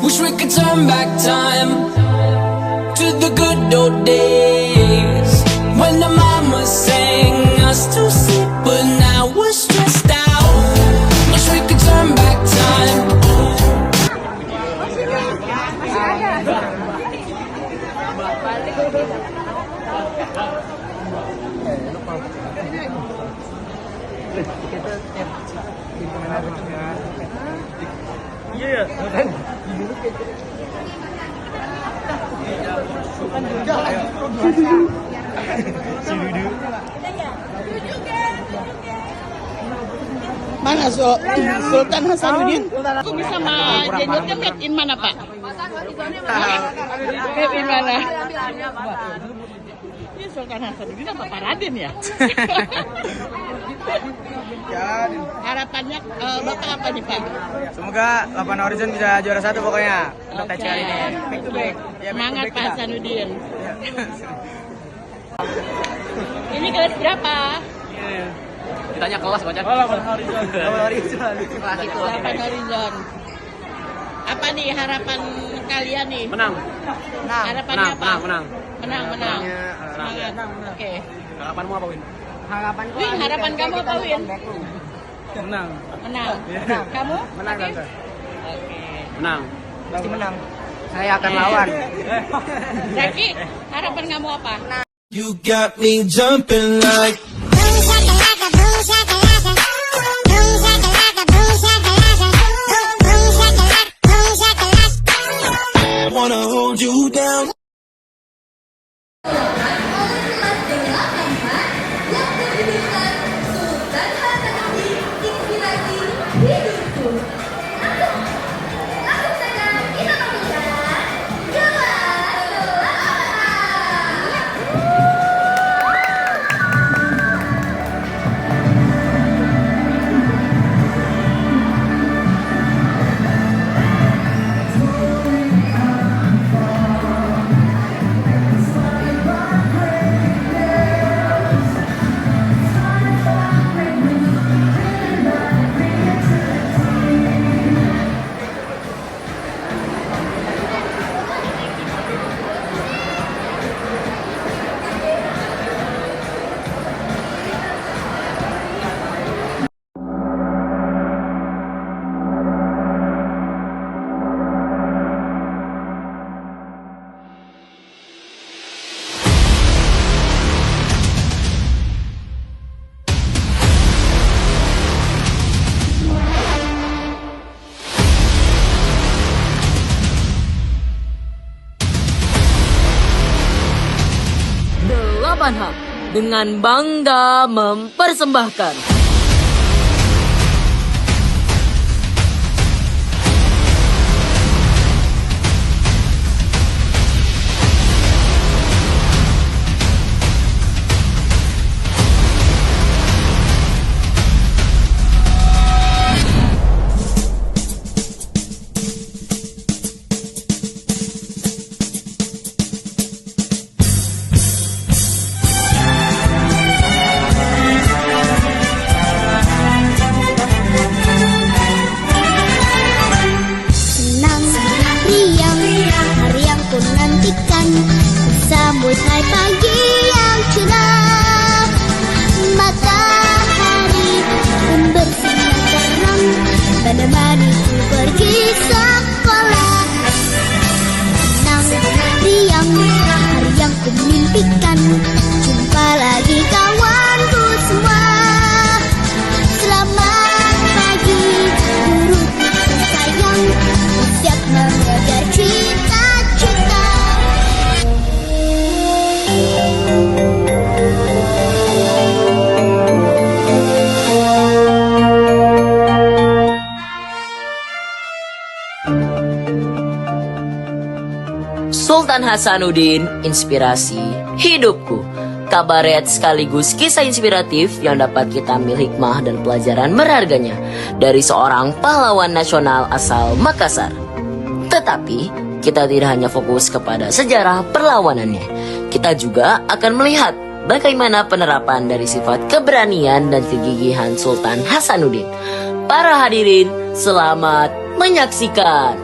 Wish we could turn back time to the good old days when the mama sang us to sleep, but now we're stressed out. Wish we could turn back time. Mana Sultan Hasanuddin? Aku bisa sama Jenjotnya made in mana Pak? Made in mana? Ini Sultan Hasanuddin apa Pak Raden ya? Harapannya Bapak apa nih Pak? Semoga 8 Horizon bisa juara 1 pokoknya untuk TC kali ini. Back to back. Ya, Semangat Pak Hasanuddin. Ini kelas berapa? Ditanya kelas baca. 8 Horizon. 8 Horizon. Kelas itu 8 Horizon. Apa nih harapan kalian nih? Menang. Harapannya apa? Menang. Menang. Semangat. Oke. Harapanmu apa, Win? Win, harapan kamu apa Win? Menang. Menang. Kamu? Menang, Oke. Tante. Menang. Pasti menang. Saya akan lawan. Zaki, harapan kamu apa? You got me jumping like Boom shakalaka, boom shakalaka. Boom shakalaka, boom shakalaka. Boom shakalaka, boom shakalaka. wanna hold you down. Delapan Hak dengan bangga mempersembahkan Senang, riang, hari yang ku nantikan, sambut hai pagi yang cerah. Matahari pun bersinar terang, menemaniku pergi sekolah. Senang, riang, hari yang ku mimpikan, jumpa lagi kawanku semua. Selamat pagi, guru sayang, siap mengejar cita-cita. Sultan Hasanuddin, inspirasi hidupku. Kabaret sekaligus kisah inspiratif yang dapat kita ambil hikmah dan pelajaran berharganya dari seorang pahlawan nasional asal Makassar. Tetapi kita tidak hanya fokus kepada sejarah perlawanannya, kita juga akan melihat bagaimana penerapan dari sifat keberanian dan kegigihan Sultan Hasanuddin. Para hadirin, selamat menyaksikan.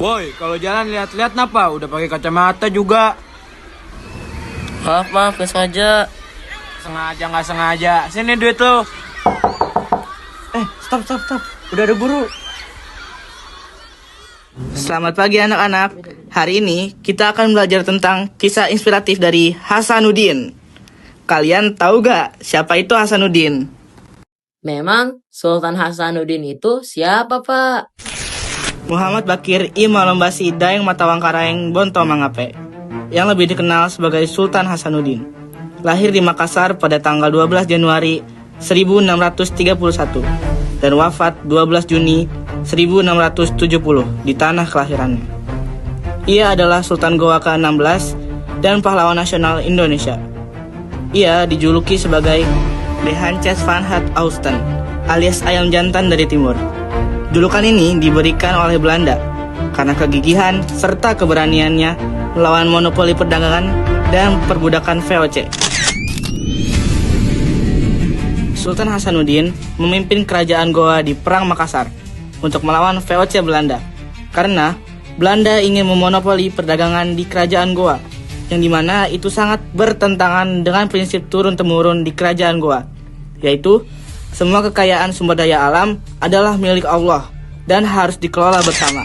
Boy, kalau jalan lihat-lihat napa? Udah pakai kacamata juga. Maaf, nggak sengaja. Sengaja nggak sengaja. Sini duit lo. Stop. Udah ada guru. Selamat pagi anak-anak. Hari ini kita akan belajar tentang kisah inspiratif dari Hasanuddin. Kalian tahu gak siapa itu Hasanuddin? Memang Sultan Hasanuddin itu siapa, Pak? Muhammad Bakir I Malombasi Daeng Matawangkaraeng Bonto Mangape, yang lebih dikenal sebagai Sultan Hasanuddin. Lahir di Makassar pada tanggal 12 Januari 1631 dan wafat 12 Juni 1670 di tanah kelahirannya. Ia adalah Sultan Goa ke-16 dan pahlawan nasional Indonesia. Ia dijuluki sebagai De Hancès van het Oosten alias ayam jantan dari timur. Julukan ini diberikan oleh Belanda karena kegigihan serta keberaniannya melawan monopoli perdagangan dan perbudakan VOC. Sultan Hasanuddin memimpin kerajaan Goa di Perang Makassar untuk melawan VOC Belanda karena Belanda ingin memonopoli perdagangan di kerajaan Goa, yang dimana itu sangat bertentangan dengan prinsip turun-temurun di kerajaan Goa, yaitu semua kekayaan sumber daya alam adalah milik Allah dan harus dikelola bersama.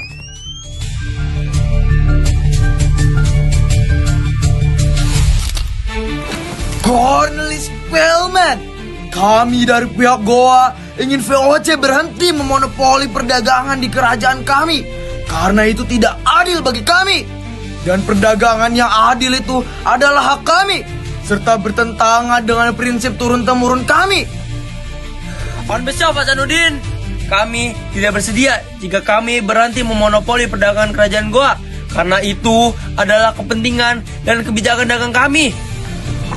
Cornelis Spellman, kami dari pihak Goa ingin VOC berhenti memonopoli perdagangan di kerajaan kami karena itu tidak adil bagi kami. Dan perdagangan yang adil itu adalah hak kami serta bertentangan dengan prinsip turun-temurun kami. On behalf Hasanuddin, kami tidak bersedia jika kami berhenti memonopoli perdagangan kerajaan Goa karena itu adalah kepentingan dan kebijakan dagang kami.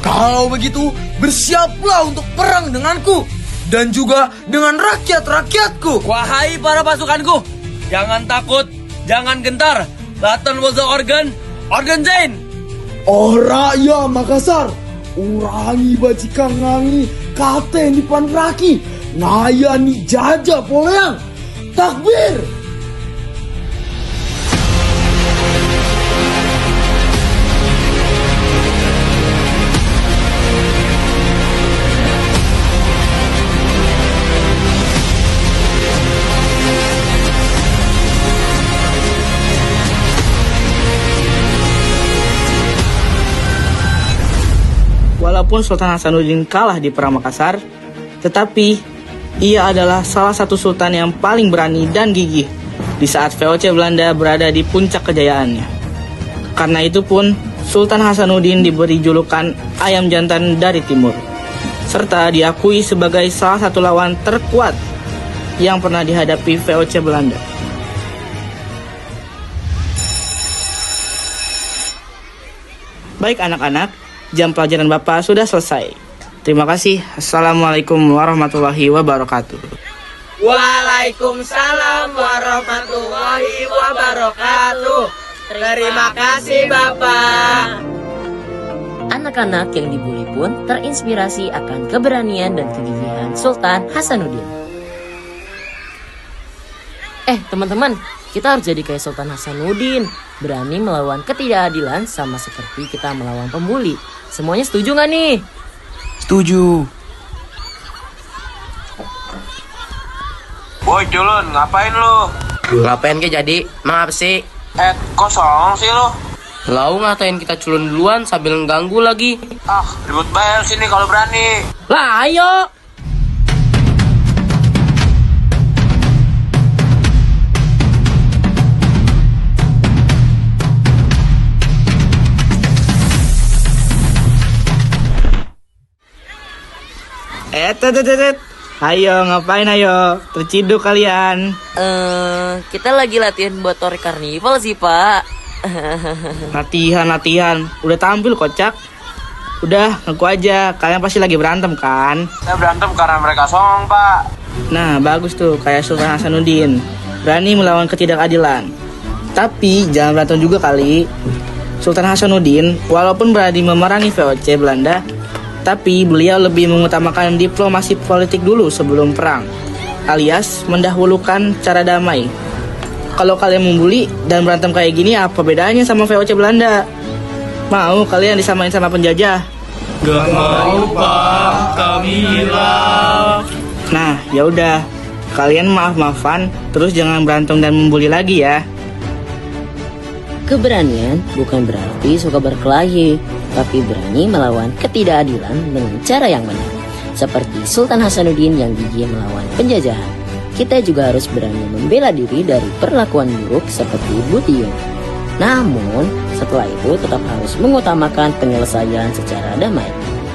Kalau begitu, bersiaplah untuk perang denganku dan juga dengan rakyat-rakyatku. Wahai para pasukanku, jangan takut, jangan gentar. Latan waza organ Zain. Oh rakyat Makassar, urangi bajikan ngangi kate di panraki. Naya ni jaja poleang. Takbir. Walaupun Sultan Hasanuddin kalah di Perang Makassar, tetapi ia adalah salah satu sultan yang paling berani dan gigih di saat VOC Belanda berada di puncak kejayaannya. Karena itu pun, Sultan Hasanuddin diberi julukan ayam jantan dari timur, serta diakui sebagai salah satu lawan terkuat yang pernah dihadapi VOC Belanda. Baik anak-anak, jam pelajaran Bapak sudah selesai. Terima kasih. Assalamualaikum warahmatullahi wabarakatuh. Waalaikumsalam warahmatullahi wabarakatuh. Terima kasih Bapak. Anak-anak yang dibully pun terinspirasi akan keberanian dan kegigihan Sultan Hasanuddin. Teman-teman, kita harus jadi kayak Sultan Hasanuddin, berani melawan ketidakadilan sama seperti kita melawan pembuli. Semuanya setuju nggak nih? Setuju. Boy, culun, ngapain lu? Ngapain ke jadi? Emang apa sih? Kosong sih lu. Lau ngatain kita culun duluan sambil mengganggu lagi. Ribut bayar sini kalau berani. Lah ayo. Ayo ngapain ayo? Terciduk kalian. Kita lagi latihan buat Tori Karnival sih, Pak. Latihan. Udah tampil kocak. Udah, ngaku aja. Kalian pasti lagi berantem kan? Saya berantem karena mereka songong, Pak. Nah, bagus tuh. Kayak Sultan Hasanuddin. Berani melawan ketidakadilan. Tapi, jangan berantem juga kali. Sultan Hasanuddin, walaupun berani memerangi VOC Belanda, tapi beliau lebih mengutamakan diplomasi politik dulu sebelum perang, alias mendahulukan cara damai. Kalau kalian membuli dan berantem kayak gini, apa bedanya sama VOC Belanda? Mau kalian disamain sama penjajah? Gak mau pak, kami hilang. Nah, ya udah. Kalian maaf-maafan, terus jangan berantem dan membuli lagi ya. Keberanian bukan berarti suka berkelahi, tapi berani melawan ketidakadilan dengan cara yang benar. Seperti Sultan Hasanuddin yang gigih melawan penjajahan. Kita juga harus berani membela diri dari perlakuan buruk seperti Butiyun. Namun, setelah itu tetap harus mengutamakan penyelesaian secara damai,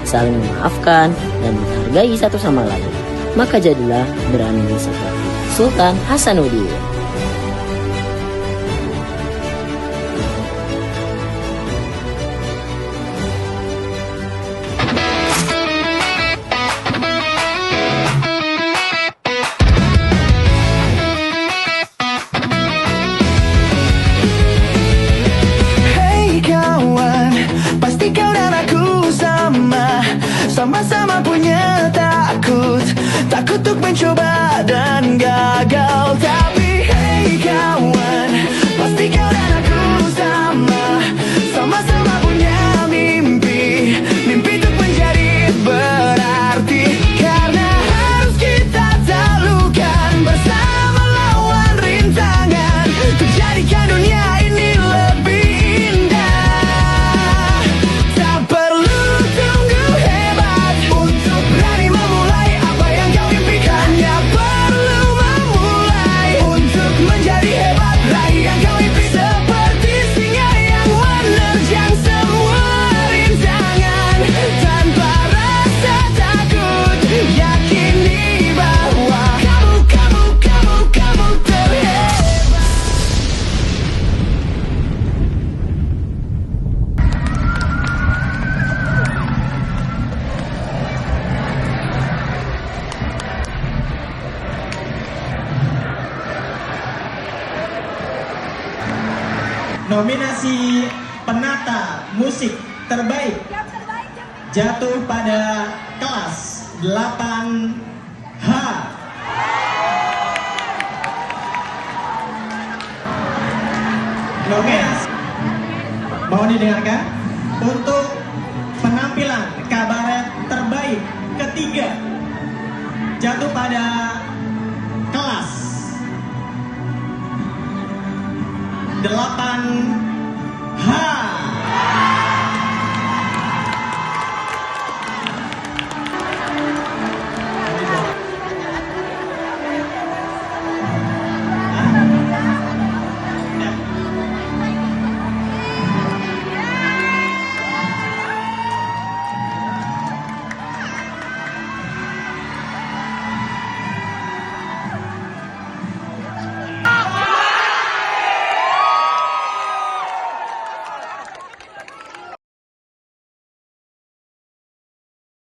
saling memaafkan, dan menghargai satu sama lain. Maka jadilah berani seperti Sultan Hasanuddin. Sama-sama punya takut untuk mencoba dan gagal. Tapi hey kawan, pasti kau dan aku sama-sama punya mimpi untuk menjadi berarti. Karena harus kita taklukkan bersama lawan rintangan, untuk jadikan dunia ini lebih indah. Tak perlu tunggu hebat untuk berani memulai apa yang kau impikan. Hanya perlu memulai untuk menjadi hebat, raih yang kau impi. Seperti singa yang menerjang semua rintangan, tanpa rasa takut, yakini bahwa kamu terhebat. Nominasi penata musik terbaik jatuh pada kelas 8H. Nominasi mau didengarkan untuk penampilan kabaret terbaik ketiga jatuh pada kelas 8